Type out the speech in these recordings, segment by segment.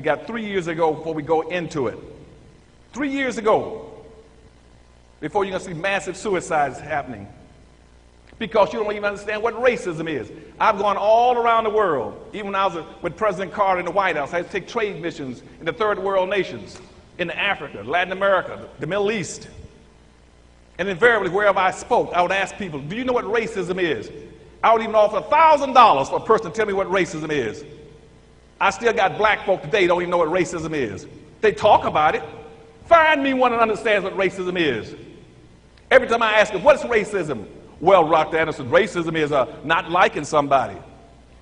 got 3 years ago before we go into it. 3 years ago, before you're going to see massive suicides happening. Because you don't even understand what racism is. I've gone all around the world. Even when I was with President Carter in the White House, I had to take trade missions in the third world nations, in Africa, Latin America, the Middle East. And invariably, wherever I spoke, I would ask people, do you know what racism is? I would even offer $1,000 for a person to tell me what racism is. I still got black folk today who don't even know what racism is. They talk about it. Find me one that understands what racism is. Every time I ask them, what's racism? Well, Dr. Anderson, racism is not liking somebody.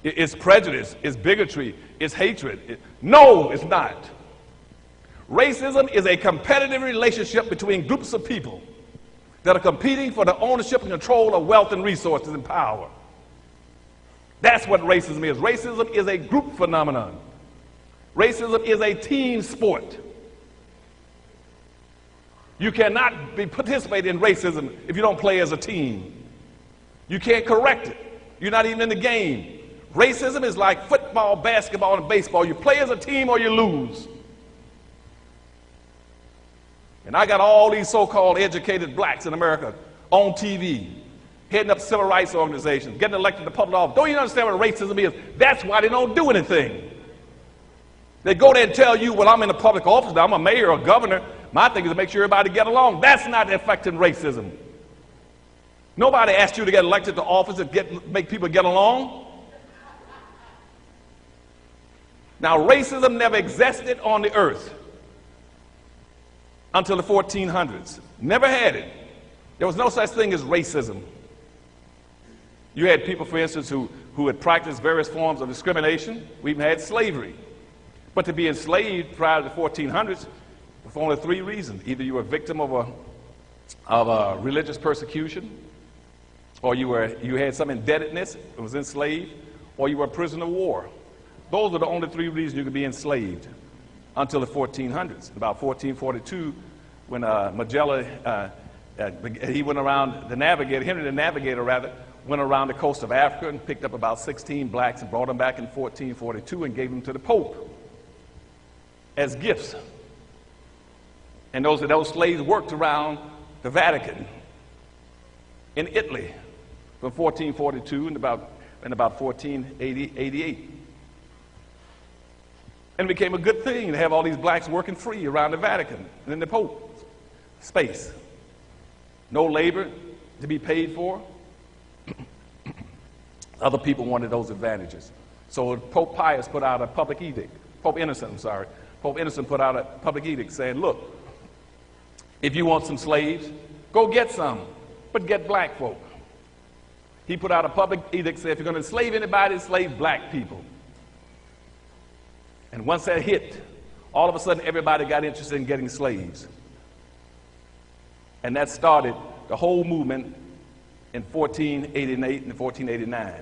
It's prejudice, it's bigotry, it's hatred. No, it's not. Racism is a competitive relationship between groups of people that are competing for the ownership and control of wealth and resources and power. That's what racism is. Racism is a group phenomenon. Racism is a team sport. You cannot participate in racism if you don't play as a team. You can't correct it. You're not even in the game. Racism is like football, basketball, and baseball. You play as a team or you lose. And I got all these so-called educated blacks in America on TV, heading up civil rights organizations, getting elected to public office. Don't you understand what racism is? That's why they don't do anything. They go there and tell you, well, I'm in a public office now, I'm a mayor or governor. My thing is to make sure everybody get along. That's not affecting racism. Nobody asked you to get elected to office and make people get along. Now, racism never existed on the earth until the 1400s. Never had it. There was no such thing as racism. You had people, for instance, who had practiced various forms of discrimination. We even had slavery. But to be enslaved prior to the 1400s, for only 3 reasons. Either you were a victim of a religious persecution, or you had some indebtedness and was enslaved, or you were a prisoner of war. Those are the only 3 reasons you could be enslaved until the 1400s. About 1442, when Magellan, he went around, Henry the Navigator, went around the coast of Africa and picked up about 16 blacks and brought them back in 1442 and gave them to the Pope as gifts. And those slaves worked around the Vatican in Italy from 1442 and about 1488. And it became a good thing to have all these blacks working free around the Vatican and in the Pope space. No labor to be paid for. Other people wanted those advantages. So Pope Pius put out a public edict. Pope Innocent put out a public edict saying, look, if you want some slaves, go get some, but get black folk. He put out a public edict saying, if you're going to enslave anybody, enslave black people. And once that hit, all of a sudden everybody got interested in getting slaves. And that started the whole movement in 1488 and 1489.